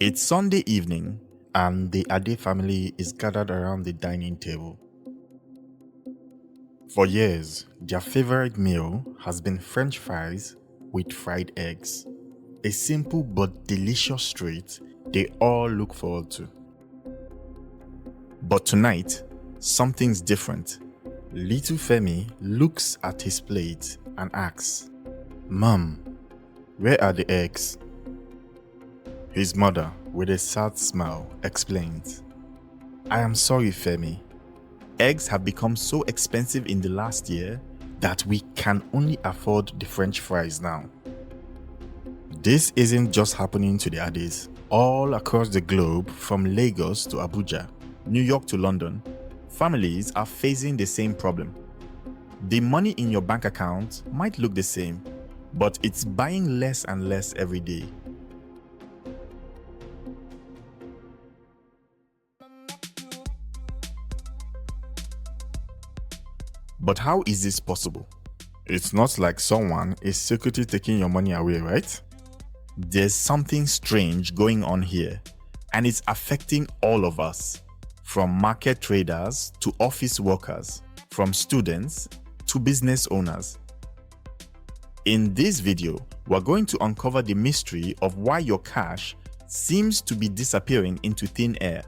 It's Sunday evening, and the Ade family is gathered around the dining table. For years, their favorite meal has been French fries with fried eggs. A simple but delicious treat they all look forward to. But tonight, something's different. Little Femi looks at his plate and asks, "Mom, where are the eggs?" His mother, with a sad smile, explains, "I am sorry, Femi. Eggs have become so expensive in the last year that we can only afford the French fries now." This isn't just happening to the Ades. All across the globe, from Lagos to Abuja, New York to London, families are facing the same problem. The money in your bank account might look the same, but it's buying less and less every day. But how is this possible? It's not like someone is secretly taking your money away, right? There's something strange going on here, and it's affecting all of us, from market traders to office workers, from students to business owners. In this video, we're going to uncover the mystery of why your cash seems to be disappearing into thin air.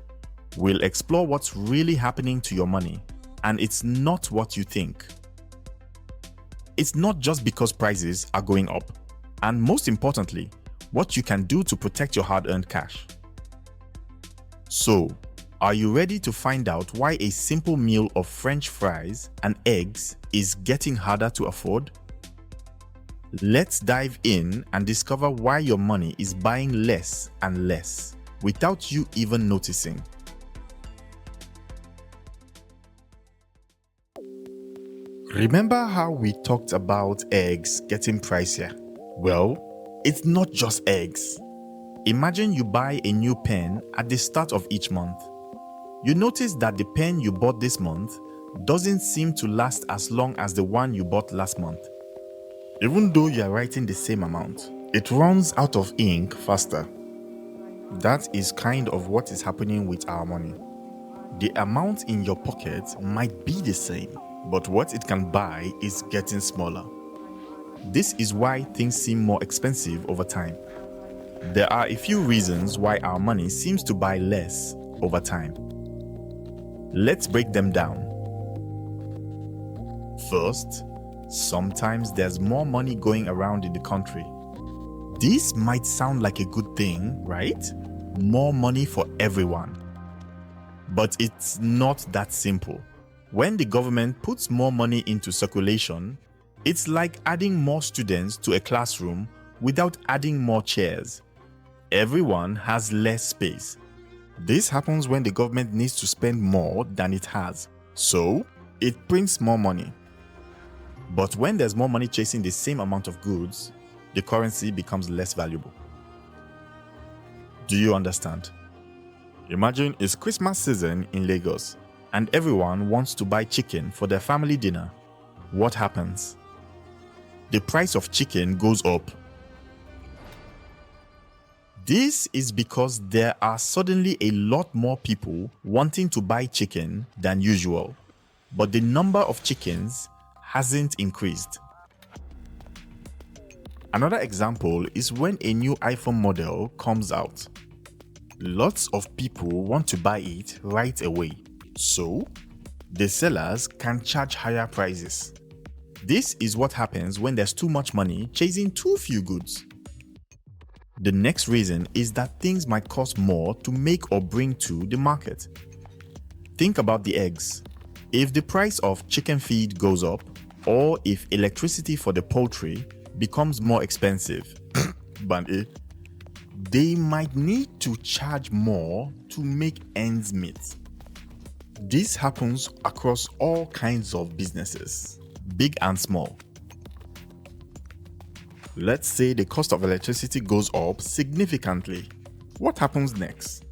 We'll explore what's really happening to your money, and it's not what you think. It's not just because prices are going up, and most importantly, what you can do to protect your hard-earned cash. So, are you ready to find out why a simple meal of French fries and eggs is getting harder to afford? Let's dive in and discover why your money is buying less and less without you even noticing. Remember how we talked about eggs getting pricier? Well, it's not just eggs. Imagine you buy a new pen at the start of each month. You notice that the pen you bought this month doesn't seem to last as long as the one you bought last month. Even though you are writing the same amount, it runs out of ink faster. That is kind of what is happening with our money. The amount in your pocket might be the same, but what it can buy is getting smaller. This is why things seem more expensive over time. There are a few reasons why our money seems to buy less over time. Let's break them down. First, sometimes there's more money going around in the country. This might sound like a good thing, right? More money for everyone. But it's not that simple. When the government puts more money into circulation, it's like adding more students to a classroom without adding more chairs. Everyone has less space. This happens when the government needs to spend more than it has, so it prints more money. But when there's more money chasing the same amount of goods, the currency becomes less valuable. Do you understand? Imagine it's Christmas season in Lagos, and everyone wants to buy chicken for their family dinner. What happens? The price of chicken goes up. This is because there are suddenly a lot more people wanting to buy chicken than usual, but the number of chickens hasn't increased. Another example is when a new iPhone model comes out. Lots of people want to buy it right away, so the sellers can charge higher prices. This is what happens when there's too much money chasing too few goods. The next reason is that things might cost more to make or bring to the market. Think about the eggs. If the price of chicken feed goes up, or if electricity for the poultry becomes more expensive, they might need to charge more to make ends meet. This happens across all kinds of businesses, big and small. Let's say the cost of electricity goes up significantly. What happens next?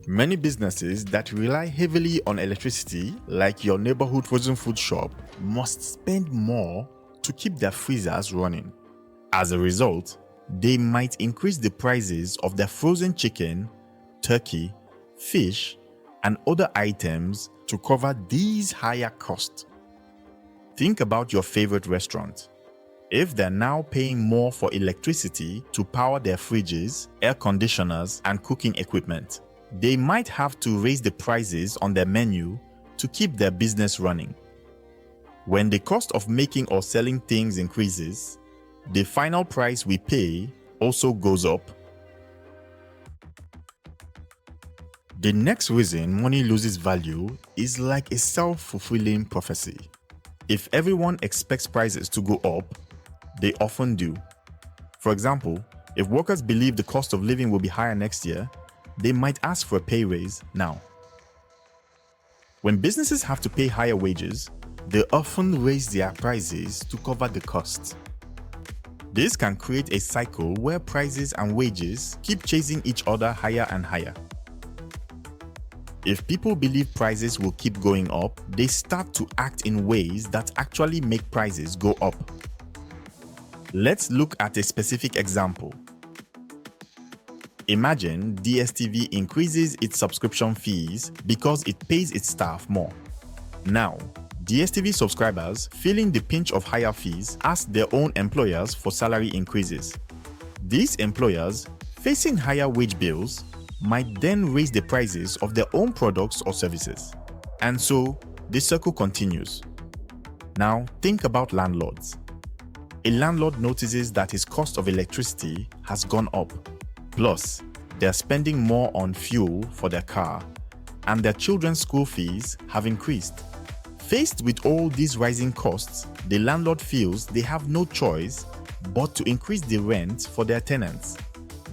Many businesses that rely heavily on electricity, like your neighborhood frozen food shop, must spend more to keep their freezers running. As a result, They might increase the prices of their frozen chicken, turkey, fish, and other items to cover these higher costs. Think about your favorite restaurant. If they're now paying more for electricity to power their fridges, air conditioners, and cooking equipment, they might have to raise the prices on their menu to keep their business running. When the cost of making or selling things increases, the final price we pay also goes up. The next reason money loses value is like a self-fulfilling prophecy. If everyone expects prices to go up, they often do. For example, if workers believe the cost of living will be higher next year, they might ask for a pay raise now. When businesses have to pay higher wages, they often raise their prices to cover the costs. This can create a cycle where prices and wages keep chasing each other higher and higher. If people believe prices will keep going up, they start to act in ways that actually make prices go up. Let's look at a specific example. Imagine DSTV increases its subscription fees because it pays its staff more. Now, DSTV subscribers, feeling the pinch of higher fees, ask their own employers for salary increases. These employers, facing higher wage bills, might then raise the prices of their own products or services. And so, the circle continues. Now, think about landlords. A landlord notices that his cost of electricity has gone up. Plus, they are spending more on fuel for their car, and their children's school fees have increased. Faced with all these rising costs, the landlord feels they have no choice but to increase the rent for their tenants.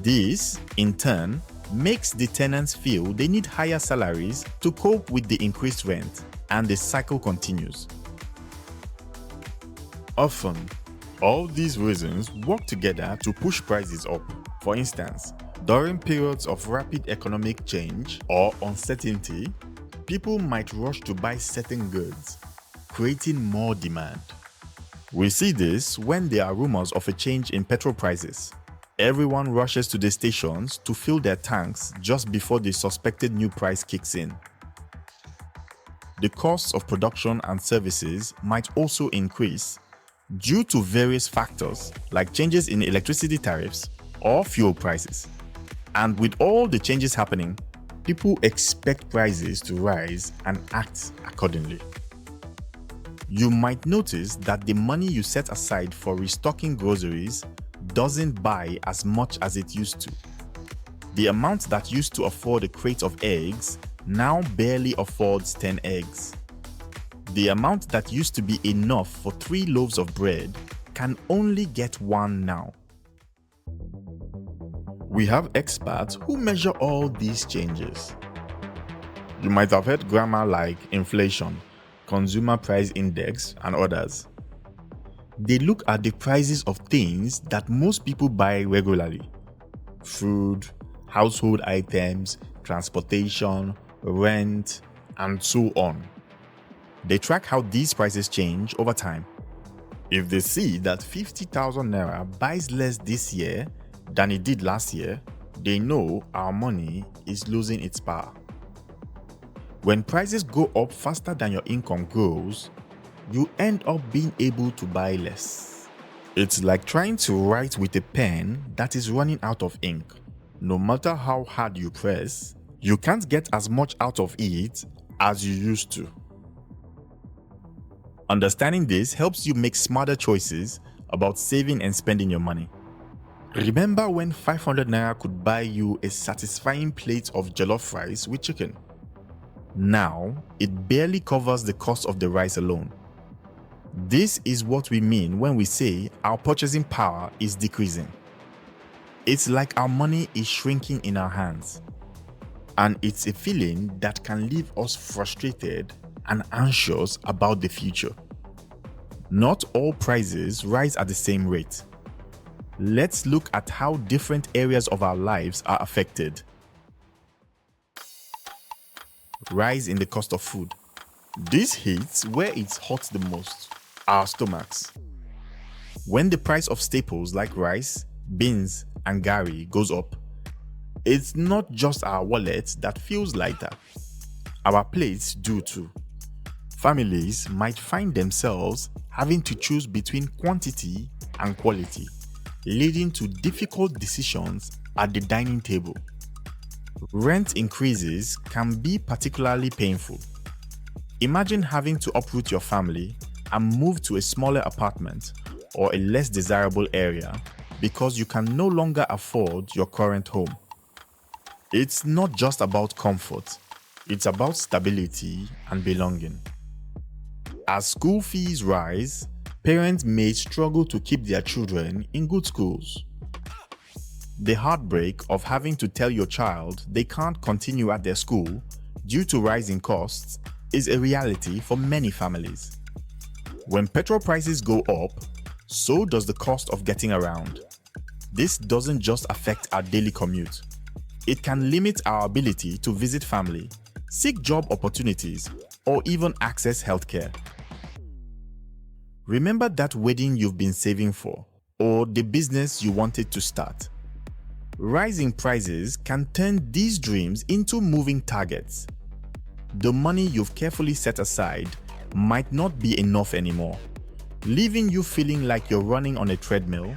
This, in turn, makes the tenants feel they need higher salaries to cope with the increased rent, and the cycle continues. Often, all these reasons work together to push prices up. For instance, during periods of rapid economic change or uncertainty, people might rush to buy certain goods, creating more demand. We see this when there are rumors of a change in petrol prices. Everyone rushes to the stations to fill their tanks just before the suspected new price kicks in. The costs of production and services might also increase due to various factors like changes in electricity tariffs or fuel prices. And with all the changes happening, people expect prices to rise and act accordingly. You might notice that the money you set aside for restocking groceries doesn't buy as much as it used to. The amount that used to afford a crate of eggs now barely affords 10 eggs. The amount that used to be enough for 3 loaves of bread can only get 1 now. We have experts who measure all these changes. You might have heard grammar like inflation, consumer price index, and others. They look at the prices of things that most people buy regularly: food, household items, transportation, rent, and so on. They track how these prices change over time. If they see that 50,000 naira buys less this year than it did last year, they know our money is losing its power. When prices go up faster than your income grows, you end up being able to buy less. It's like trying to write with a pen that is running out of ink. No matter how hard you press, you can't get as much out of it as you used to. Understanding this helps you make smarter choices about saving and spending your money. Remember when 500 naira could buy you a satisfying plate of jollof rice with chicken? Now, it barely covers the cost of the rice alone. This is what we mean when we say our purchasing power is decreasing. It's like our money is shrinking in our hands. And it's a feeling that can leave us frustrated and anxious about the future. Not all prices rise at the same rate. Let's look at how different areas of our lives are affected. Rise in the cost of food. This hits where it hurts the most: our stomachs. When the price of staples like rice, beans and gari goes up, it's not just our wallet that feels lighter. Our plates do too. Families might find themselves having to choose between quantity and quality, leading to difficult decisions at the dining table. Rent increases can be particularly painful. Imagine having to uproot your family and move to a smaller apartment or a less desirable area because you can no longer afford your current home. It's not just about comfort, it's about stability and belonging. As school fees rise, parents may struggle to keep their children in good schools. The heartbreak of having to tell your child they can't continue at their school due to rising costs is a reality for many families. When petrol prices go up, so does the cost of getting around. This doesn't just affect our daily commute. It can limit our ability to visit family, seek job opportunities, or even access healthcare. Remember that wedding you've been saving for, or the business you wanted to start. Rising prices can turn these dreams into moving targets. The money you've carefully set aside might not be enough anymore, leaving you feeling like you're running on a treadmill,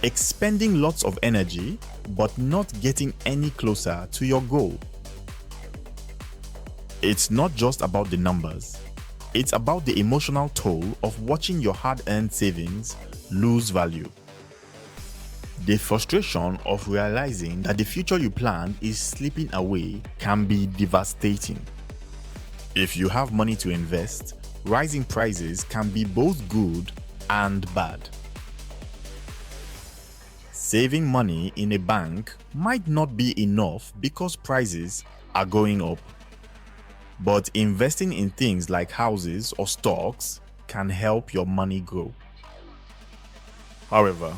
expending lots of energy, but not getting any closer to your goal. It's not just about the numbers. It's about the emotional toll of watching your hard-earned savings lose value. The frustration of realizing that the future you planned is slipping away can be devastating. If you have money to invest, rising prices can be both good and bad. Saving money in a bank might not be enough because prices are going up. But investing in things like houses or stocks can help your money grow. However,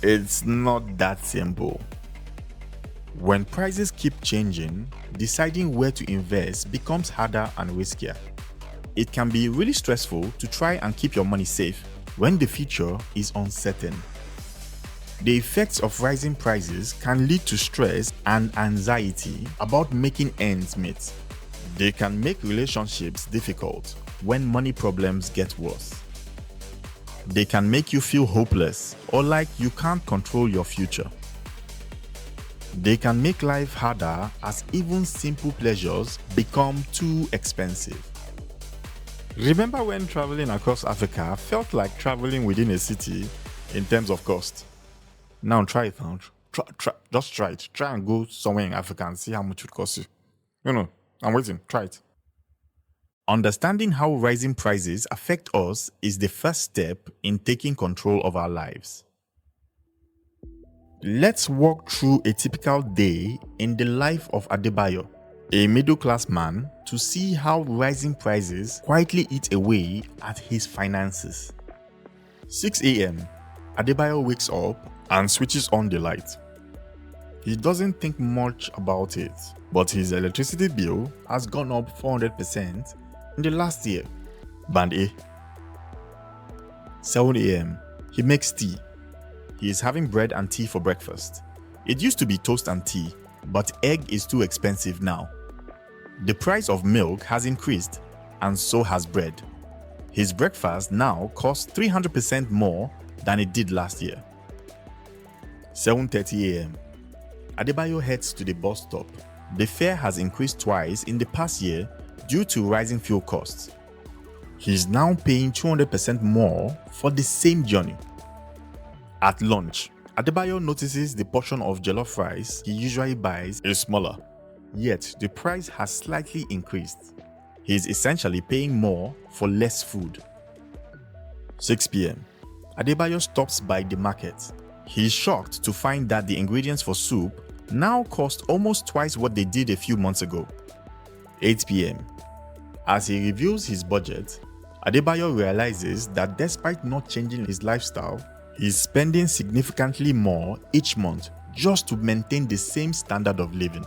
it's not that simple. When prices keep changing, deciding where to invest becomes harder and riskier. It can be really stressful to try and keep your money safe when the future is uncertain. The effects of rising prices can lead to stress and anxiety about making ends meet. They can make relationships difficult when money problems get worse. They can make you feel hopeless or like you can't control your future. They can make life harder as even simple pleasures become too expensive. Remember when traveling across Africa felt like traveling within a city in terms of cost? Now try it now. Just try it. Try and go somewhere in Africa and see how much it costs you. I'm waiting. Try it. Understanding how rising prices affect us is the first step in taking control of our lives. Let's walk through a typical day in the life of Adebayo, a middle-class man, to see how rising prices quietly eat away at his finances. 6 a.m. Adebayo wakes up and switches on the light. He doesn't think much about it, but his electricity bill has gone up 400% in the last year. Band A. 7 a.m. He makes tea. He is having bread and tea for breakfast. It used to be toast and tea, but egg is too expensive now. The price of milk has increased, and so has bread. His breakfast now costs 300% more than it did last year. 7:30 a.m. Adebayo heads to the bus stop. The fare has increased twice in the past year due to rising fuel costs. He's now paying 200% more for the same journey. At lunch, Adebayo notices the portion of jollof rice he usually buys is smaller, yet the price has slightly increased. He's essentially paying more for less food. 6 p.m. Adebayo stops by the market. He's shocked to find that the ingredients for soup now cost almost twice what they did a few months ago. 8 p.m. As he reviews his budget, Adebayo realizes that despite not changing his lifestyle, he's spending significantly more each month just to maintain the same standard of living.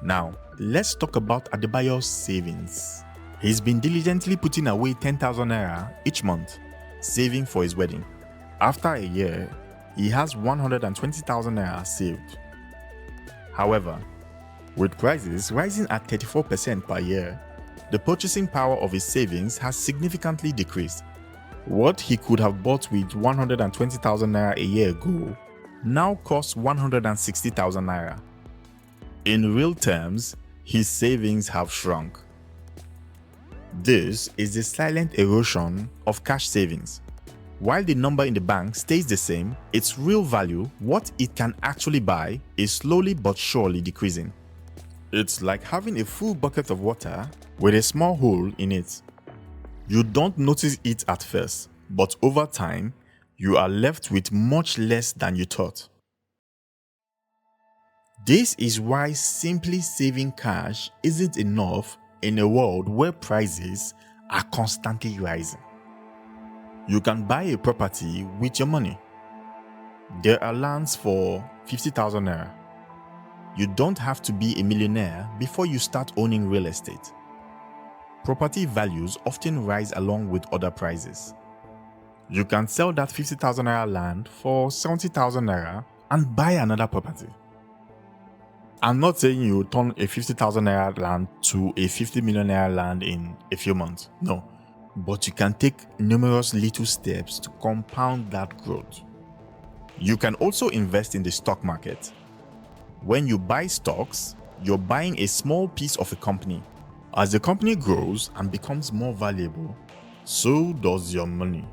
Now, let's talk about Adebayo's savings. He's been diligently putting away 10,000 naira each month, saving for his wedding. After a year, he has 120,000 naira saved. However, with prices rising at 34% per year, the purchasing power of his savings has significantly decreased. What he could have bought with 120,000 naira a year ago now costs 160,000 naira. In real terms, his savings have shrunk. This is the silent erosion of cash savings. While the number in the bank stays the same, its real value, what it can actually buy, is slowly but surely decreasing. It's like having a full bucket of water with a small hole in it. You don't notice it at first, but over time, you are left with much less than you thought. This is why simply saving cash isn't enough in a world where prices are constantly rising. You can buy a property with your money. There are lands for 50,000 naira. You don't have to be a millionaire before you start owning real estate. Property values often rise along with other prices. You can sell that 50,000 naira land for 70,000 naira and buy another property. I'm not saying you turn a 50,000 naira land to a 50 million naira land in a few months. No. But you can take numerous little steps to compound that growth. You can also invest in the stock market. When you buy stocks, you're buying a small piece of a company. As the company grows and becomes more valuable, so does your money.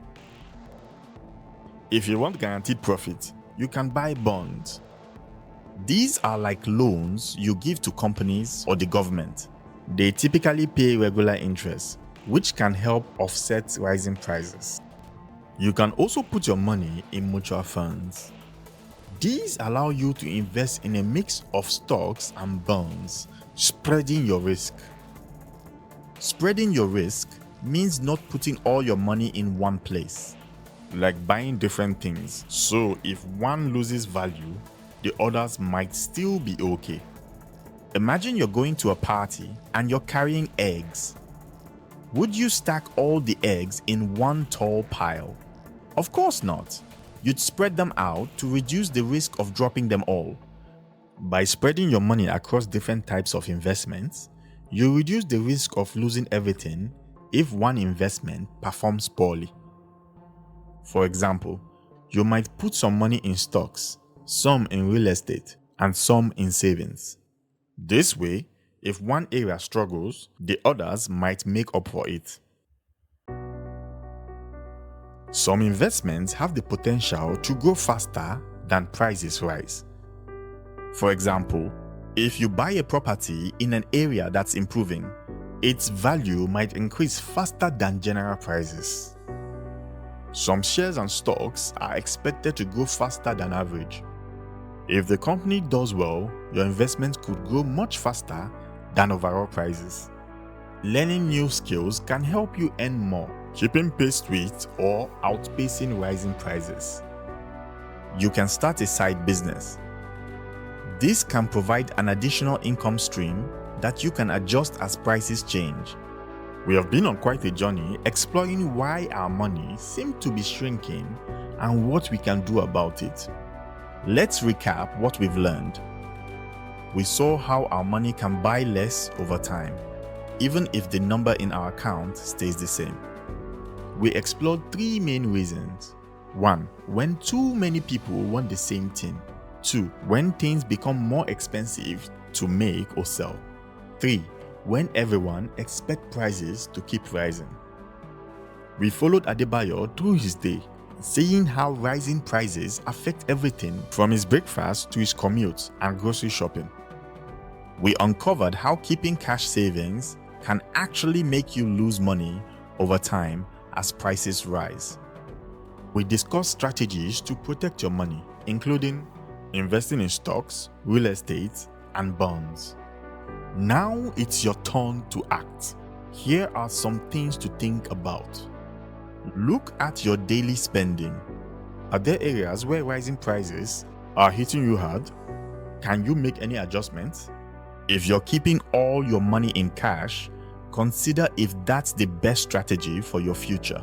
If you want guaranteed profit, you can buy bonds. These are like loans you give to companies or the government. They typically pay regular interest, which can help offset rising prices. You can also put your money in mutual funds. These allow you to invest in a mix of stocks and bonds, spreading your risk. Spreading your risk means not putting all your money in one place, like buying different things. So if one loses value, the others might still be okay. Imagine you're going to a party and you're carrying eggs. Would you stack all the eggs in one tall pile? Of course not. You'd spread them out to reduce the risk of dropping them all. By spreading your money across different types of investments, you reduce the risk of losing everything if one investment performs poorly. For example, you might put some money in stocks, some in real estate, and some in savings. This way, if one area struggles, the others might make up for it. Some investments have the potential to grow faster than prices rise. For example, if you buy a property in an area that's improving, its value might increase faster than general prices. Some shares and stocks are expected to grow faster than average. If the company does well, your investment could grow much faster than overall prices. Learning new skills can help you earn more, keeping pace with or outpacing rising prices. You can start a side business. This can provide an additional income stream that you can adjust as prices change. We have been on quite a journey exploring why our money seems to be shrinking and what we can do about it. Let's recap what we've learned. We saw how our money can buy less over time, even if the number in our account stays the same. We explored 3 main reasons. 1. When too many people want the same thing. 2. When things become more expensive to make or sell. 3. When everyone expects prices to keep rising. We followed Adebayo through his day, seeing how rising prices affect everything from his breakfast to his commute and grocery shopping. We uncovered how keeping cash savings can actually make you lose money over time as prices rise. We discussed strategies to protect your money, including investing in stocks, real estate, and bonds. Now it's your turn to act. Here are some things to think about. Look at your daily spending. Are there areas where rising prices are hitting you hard? Can you make any adjustments? If you're keeping all your money in cash, consider if that's the best strategy for your future.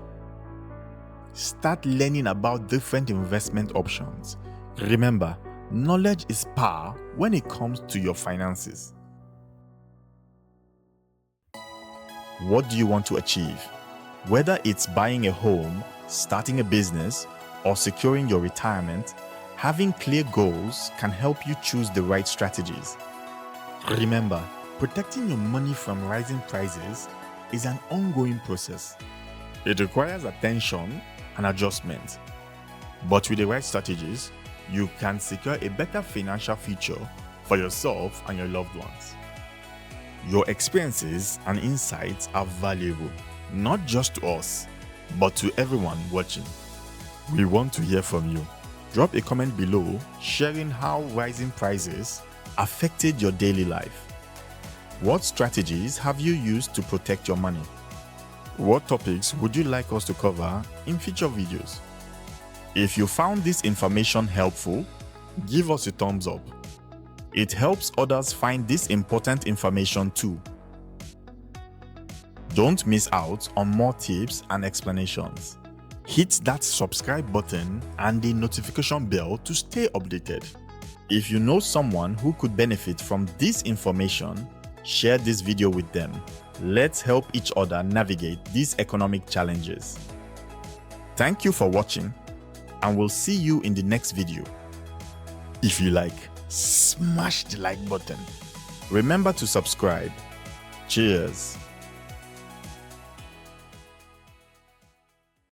Start learning about different investment options. Remember, knowledge is power when it comes to your finances. What do you want to achieve? Whether it's buying a home, starting a business, or securing your retirement, having clear goals can help you choose the right strategies. Remember, protecting your money from rising prices is an ongoing process. It requires attention and adjustment. But with the right strategies, you can secure a better financial future for yourself and your loved ones. Your experiences and insights are valuable, not just to us, but to everyone watching. We want to hear from you. Drop a comment below sharing how rising prices affected your daily life. What strategies have you used to protect your money? What topics would you like us to cover in future videos? If you found this information helpful, give us a thumbs up. It helps others find this important information too. Don't miss out on more tips and explanations. Hit that subscribe button and the notification bell to stay updated. If you know someone who could benefit from this information, share this video with them. Let's help each other navigate these economic challenges. Thank you for watching, and we'll see you in the next video. If you like, smash the like button. Remember to subscribe. Cheers.